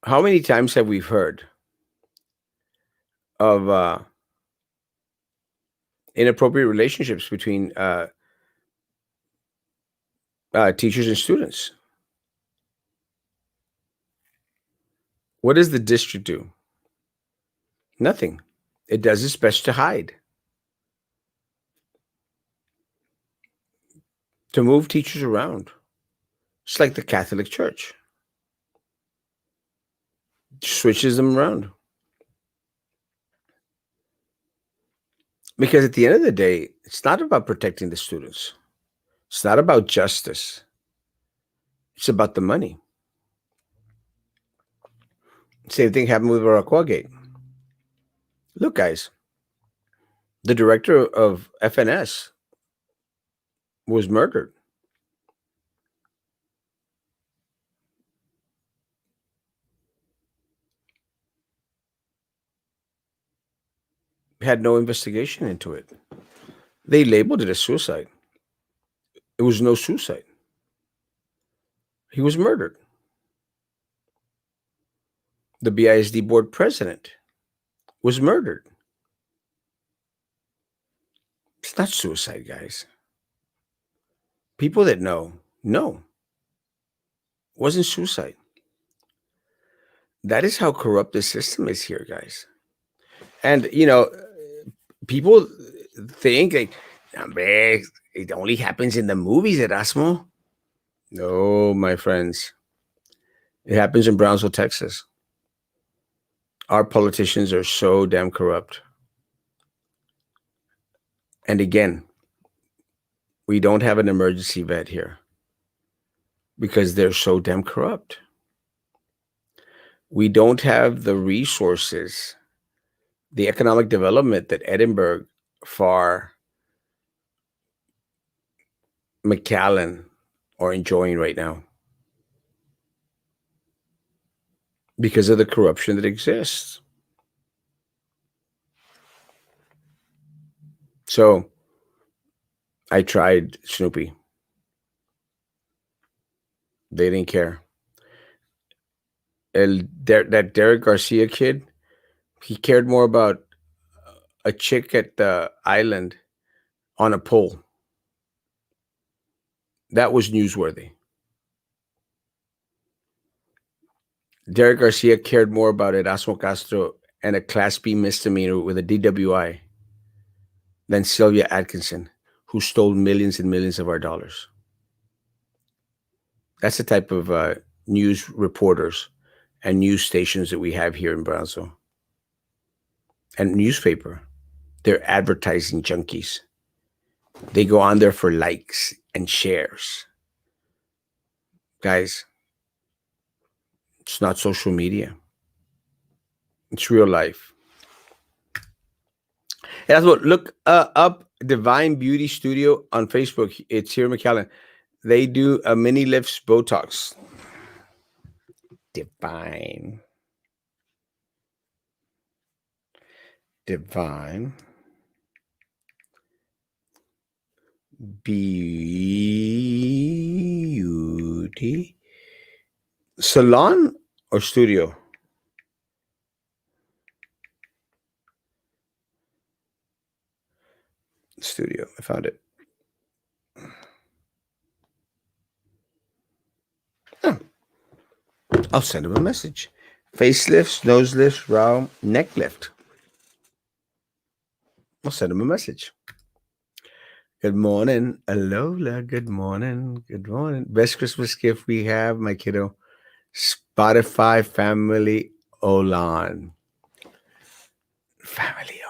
how many times have we heard of inappropriate relationships between teachers and students? What does the district do? Nothing. It does its best to hide, to move teachers around. It's like the Catholic Church switches them around. Because at the end of the day, it's not about protecting the students. It's not about justice. It's about the money. Same thing happened with Baracoa Gate. Look, guys, the director of FNS was murdered. Had no investigation into it. They labeled it a suicide. It was no suicide. He was murdered. The BISD board president was murdered. It's not suicide, guys. People that know, it wasn't suicide. That is how corrupt the system is here, guys. And people think like, "Hombre, it only happens in the movies, Erasmo." No, my friends. It happens in Brownsville, Texas. Our politicians are so damn corrupt. And again, we don't have an emergency vet here because they're so damn corrupt. We don't have the resources, the economic development that Edinburgh, Far, McAllen are enjoying right now because of the corruption that exists. So I tried Snoopy. They didn't care. That Derek Garcia kid, he cared more about a chick at the island on a pole. That was newsworthy. Derek Garcia cared more about Erasmo Castro and a Class B misdemeanor with a DWI than Sylvia Atkinson, who stole millions and millions of our dollars. That's the type of news reporters and news stations that we have here in Brownsville. And newspaper, they're advertising junkies. They go on there for likes and shares. Guys, it's not social media. It's real life. And that's what look up Divine Beauty Studio on Facebook. It's here in McAllen. They do a mini lips Botox. Divine. Divine Beauty Salon or studio? Studio. I found it. Oh, I'll send him a message. Facelifts, nose lifts, brow, neck lift. I'll send him a message. Good morning, Alola. Good morning. Good morning. Best Christmas gift we have, my kiddo. Spotify Family Olan. Family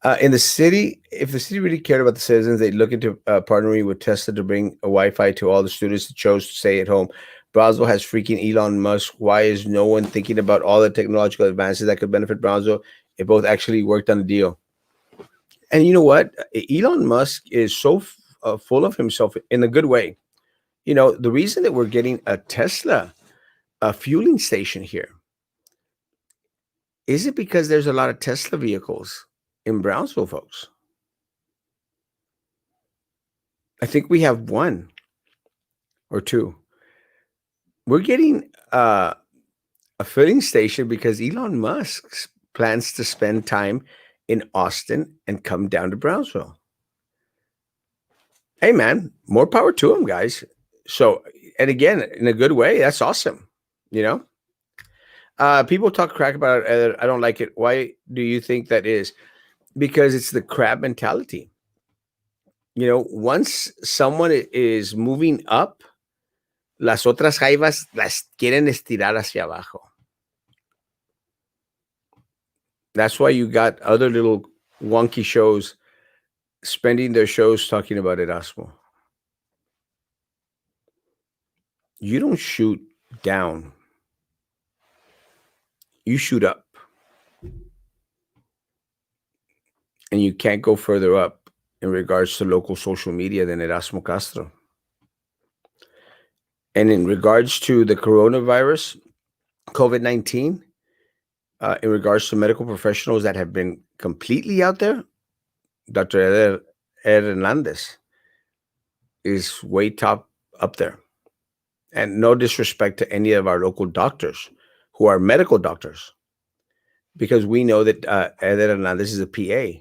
Olan. In the city, if the city really cared about the citizens, they'd look into partnering with Tesla to bring a Wi-Fi to all the students that chose to stay at home. Brownsville has freaking Elon Musk. Why is no one thinking about all the technological advances that could benefit Brownsville if both actually worked on the deal? And you know what? Elon Musk is so full of himself in a good way. You know, the reason that we're getting a Tesla a fueling station here, is it because there's a lot of Tesla vehicles in Brownsville, folks? I think we have one or two. We're getting a filling station because Elon Musk plans to spend time in Austin and come down to Brownsville. Hey, man, more power to him, guys. So, and again, in a good way, that's awesome. You know, people talk crack about it. I don't like it. Why do you think that is? Because it's the crab mentality. You know, once someone is moving up, las otras jaivas las quieren estirar hacia abajo. That's why you got other little wonky shows spending their shows talking about Erasmo. You don't shoot down, you shoot up. And you can't go further up in regards to local social media than Erasmo Castro. And in regards to the coronavirus, COVID-19, in regards to medical professionals that have been completely out there, Dr. Hernandez is way top up there. And no disrespect to any of our local doctors who are medical doctors, because we know that Eder Hernandez is a PA,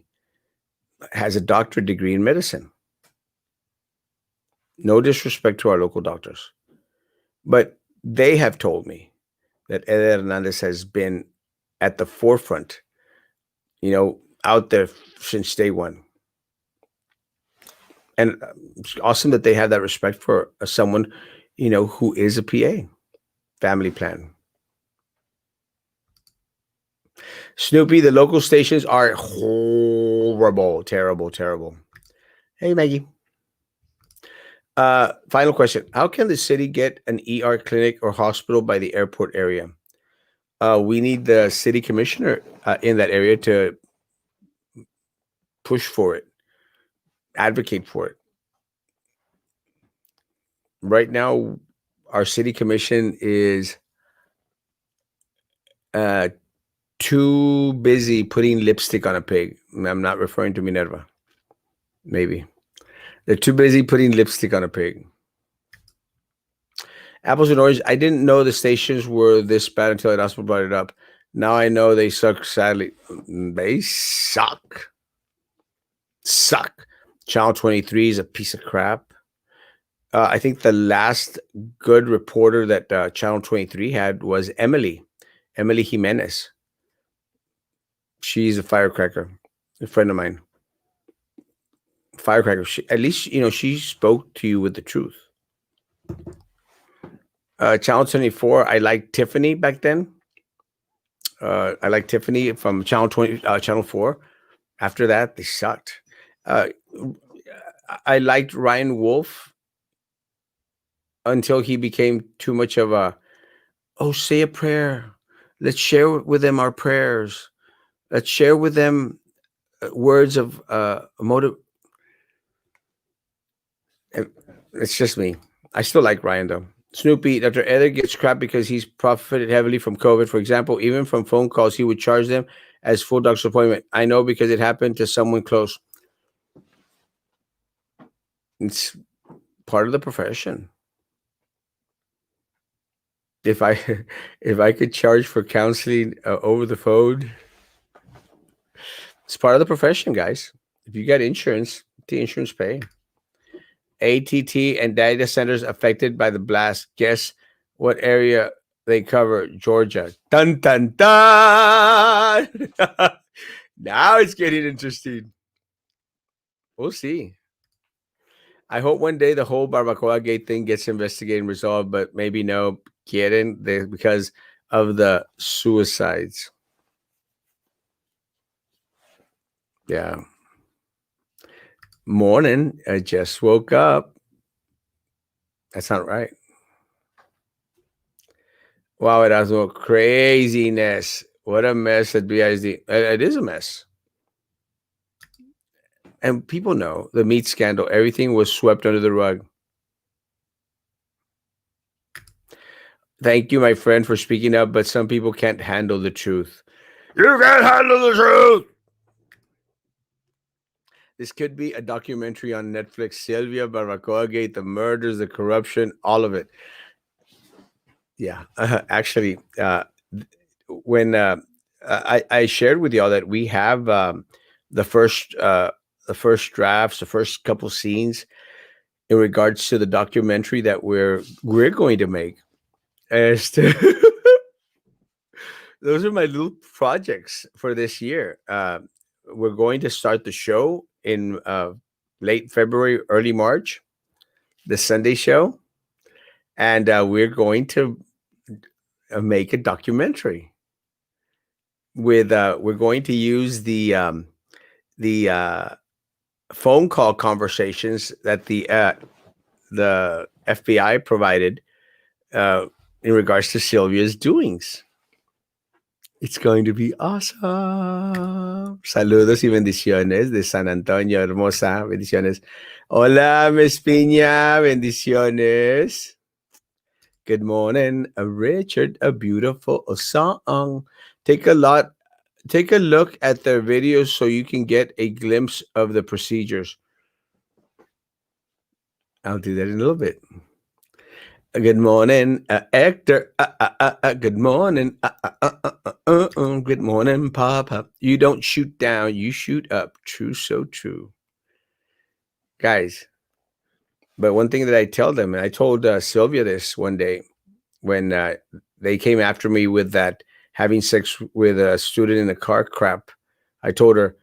has a doctorate degree in medicine. No disrespect to our local doctors, but they have told me that Eder Hernandez has been at the forefront, you know, out there since day one. And it's awesome that they have that respect for someone, you know, who is a PA, family plan. Snoopy, the local stations are horrible, terrible, terrible. Hey, Maggie. Final question. How can the city get an ER clinic or hospital by the airport area? We need the city commissioner in that area to push for it, advocate for it. Right now, our city commission is too busy putting lipstick on a pig. I'm not referring to Minerva. Maybe. They're too busy putting lipstick on a pig. Apples and oranges. I didn't know the stations were this bad until Erasmo brought it up. Now I know they suck sadly. They suck. Suck. Channel 23 is a piece of crap. I think the last good reporter that Channel 23 had was Emily Jimenez. She's a firecracker, a friend of mine. Firecracker. At least, you know, she spoke to you with the truth. Channel 24, I liked Tiffany back then. I liked Tiffany from Channel 4. After that, they sucked. Uh, I liked Ryan Wolf until he became too much of a, oh, say a prayer. Let's share with them our prayers. Let's share with them words of motive. It's just me. I still like Ryan though. Snoopy, Dr. Eder gets crap because he's profited heavily from COVID. For example, even from phone calls, he would charge them as full doctor's appointment. I know because it happened to someone close. It's part of the profession. If I if I could charge for counseling over the phone, it's part of the profession, guys. If you got insurance, the insurance pay. ATT and data centers affected by the blast. Guess what area they cover? Georgia. Dun dun dun. Now it's getting interesting. We'll see. I hope one day the whole Barbacoa Gate thing gets investigated and resolved, but maybe no, quieren because of the suicides. Yeah. Morning. I just woke up. That's not right. Wow, Erasmo, craziness. What a mess at BISD. It is a mess. And people know the meat scandal. Everything was swept under the rug. Thank you, my friend, for speaking up, but some people can't handle the truth. You can't handle the truth. This could be a documentary on Netflix. Sylvia Barbacoa Gate, the murders, the corruption, all of it. Yeah, actually, when I shared with y'all that we have the first drafts, the first couple scenes in regards to the documentary that we're going to make. As to those are my little projects for this year. We're going to start the show in late February, early March, the Sunday show, and we're going to make a documentary with. We're going to use the phone call conversations that the FBI provided in regards to Sylvia's doings. It's going to be awesome. Saludos y bendiciones de San Antonio, hermosa. Bendiciones. Hola, Miss Piña. Bendiciones. Good morning, Richard. A beautiful song. Take a look at their videos so you can get a glimpse of the procedures. I'll do that in a little bit. Good morning, Hector. Good morning. Good morning, Papa. You don't shoot down, you shoot up. True, so true. Guys, but one thing that I tell them, and I told Sylvia this one day when they came after me with that having sex with a student in a car crap. I told her,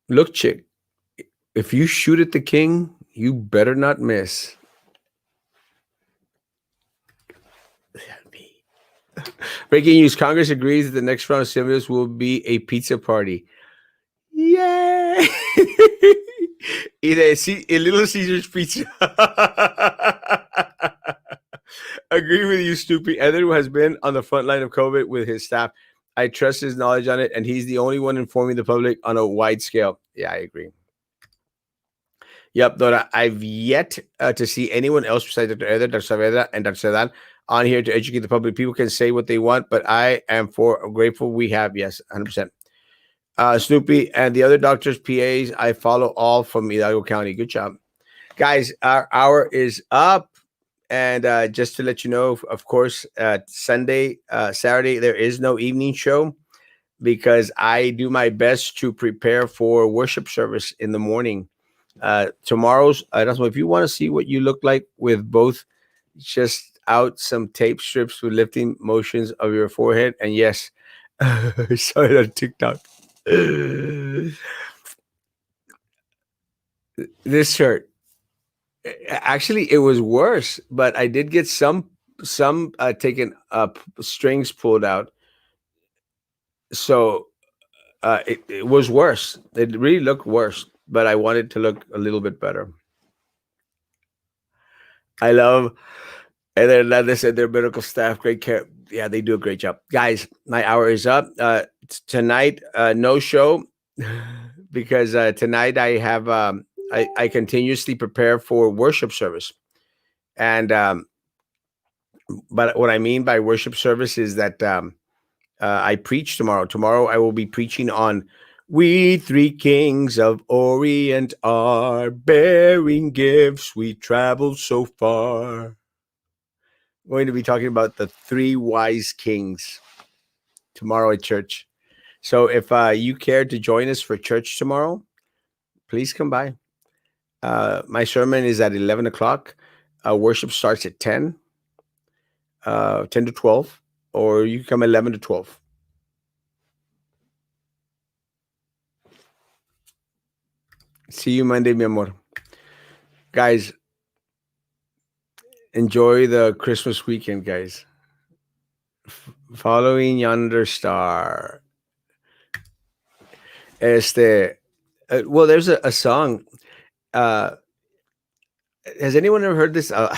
look, chick, if you shoot at the king, you better not miss. Breaking news: Congress agrees that the next round of stimulus will be a pizza party. Yay! A Little Caesar's pizza. Agree with you, Stoopy. Ether has been on the front line of COVID with his staff. I trust his knowledge on it, and he's the only one informing the public on a wide scale. Yeah, I agree. Yep, Dora. I've yet to see anyone else besides Dr. Eder, Dr. Saavedra, and Dr. Sedan on here to educate the public. People can say what they want, but I am grateful we have. Yes, 100%. Snoopy and the other doctors, PAs, I follow all from Hidalgo County. Good job. Guys, our hour is up. And just to let you know, of course, Saturday, there is no evening show because I do my best to prepare for worship service in the morning. Tomorrow's, if you want to see what you look like with both, just out some tape strips with lifting motions of your forehead. And yes, I saw it on TikTok. This shirt, Actually, it was worse, but I did get some taken up strings pulled out. So it was worse. It really looked worse, but I wanted to look a little bit better. I love, and then they said their medical staff, great care. Yeah, they do a great job. Guys, my hour is up. Tonight, no show because tonight I have, I continuously prepare for worship service. And, but what I mean by worship service is that I preach tomorrow. Tomorrow I will be preaching on "We three kings of Orient are bearing gifts. We traveled so far." I'm going to be talking about the three wise kings tomorrow at church. So if you care to join us for church tomorrow, please come by. My sermon is at 11 o'clock. Worship starts at 10 to 12, or you come 11 to 12. See you Monday, mi amor. Guys, enjoy the Christmas weekend, guys. Following yonder star. Well, there's a song. Uh, has anyone ever heard this? I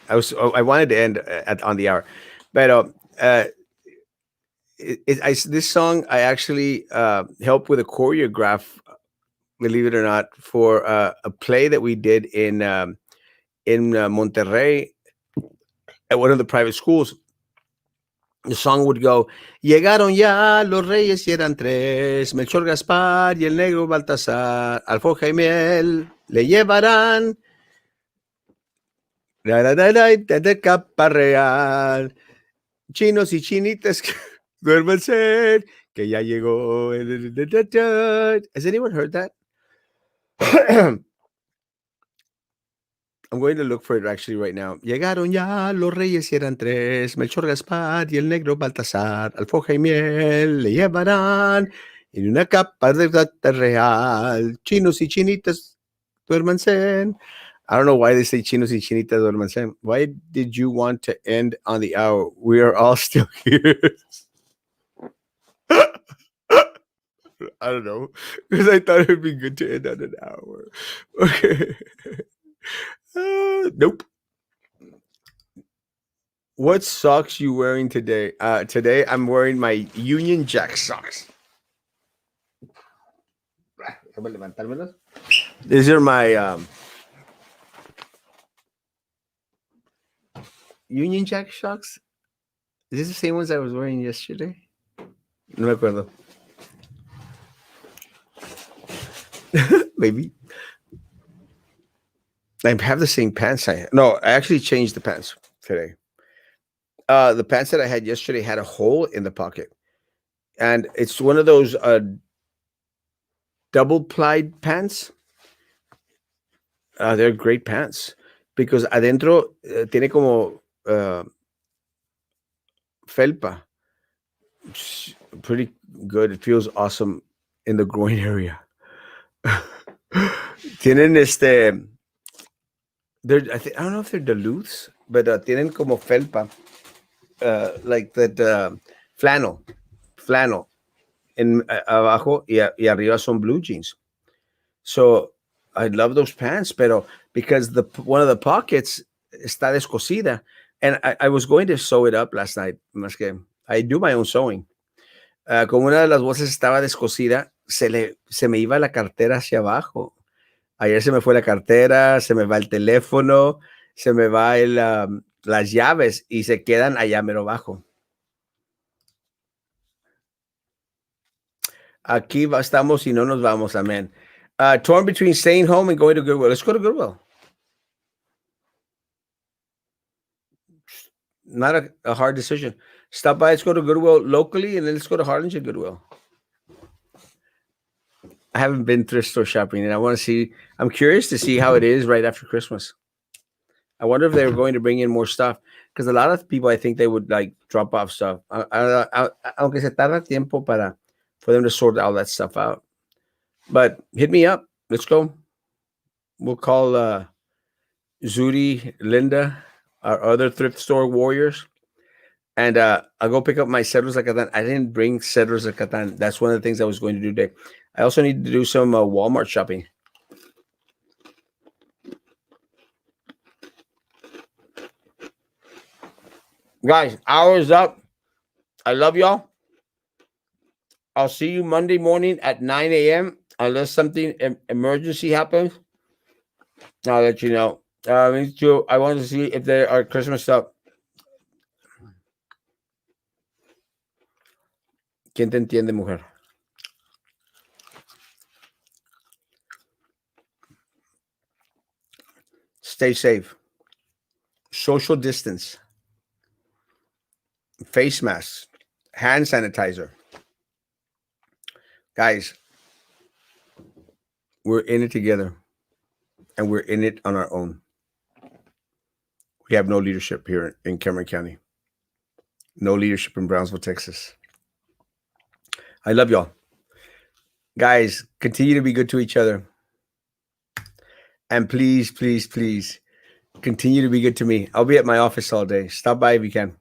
wanted to end on the hour, but uh, this song I actually helped with a choreograph, believe it or not, for a play that we did in Monterrey at one of the private schools. The song would go, llegaron ya los reyes y eran tres, Melchor, Gaspar y el negro Baltasar, alforja y miel le llevarán, de capa real, chinos y chinitas, duérmanse, que ya llegó. Has anyone heard that? I'm going to look for it actually right now. Llegaron ya los reyes y eran tres, Melchor, Gaspar y el negro Baltasar, alfoja y miel le llevarán en una capa de plata real, chinos y chinitas, duérmanse. I don't know why they say chinos y chinitas, duérmanse. Why did you want to end on the hour? We are all still here. I don't know, because I thought it would be good to end on an hour. Okay. Nope. What socks you wearing today? Today I'm wearing my Union Jack socks. These are my Union Jack socks. Is this the same ones I was wearing yesterday? No me acuerdo. Maybe. I have the same pants No, I actually changed the pants today. The pants that I had yesterday had a hole in the pocket. And it's one of those double plied pants. They're great pants because adentro tiene como felpa. It's pretty good. It feels awesome in the groin area. Tienen I don't know if they're Duluths, but tienen como felpa, like that flannel en abajo y arriba son blue jeans. So I love those pants, pero because one of the pockets está descosida, and I was going to sew it up last night. Más que I do my own sewing. Como una de las bolsas estaba descosida, se me iba la cartera hacia abajo. Ayer se me fue la cartera, se me va el teléfono, se me va las llaves y se quedan allá mero abajo. Aquí estamos y no nos vamos, amén. Torn between staying home and going to Goodwill. Let's go to Goodwill. Not a hard decision. Stop by, let's go to Goodwill locally, and then let's go to Harlingen Goodwill. I haven't been thrift store shopping, and I want to see. I'm curious to see how it is right after Christmas. I wonder if they were going to bring in more stuff because a lot of people, I think they would like drop off stuff. Aunque se tarda tiempo for them to sort all that stuff out. But hit me up. Let's go. We'll call Zuri, Linda, our other thrift store warriors. And I'll go pick up my Cedros de Catan. I didn't bring Cedros de Catan. That's one of the things I was going to do today. I also need to do some Walmart shopping. Guys, hours up. I love y'all. I'll see you Monday morning at 9 a.m. Unless something emergency happens, I'll let you know. Me too. I want to see if there are Christmas stuff. ¿Quién te entiende, mujer? Stay safe. Social distance. Face masks. Hand sanitizer. Guys, we're in it together. And we're in it on our own. We have no leadership here in Cameron County. No leadership in Brownsville, Texas. I love y'all. Guys, continue to be good to each other. And please, please, please continue to be good to me. I'll be at my office all day. Stop by if you can.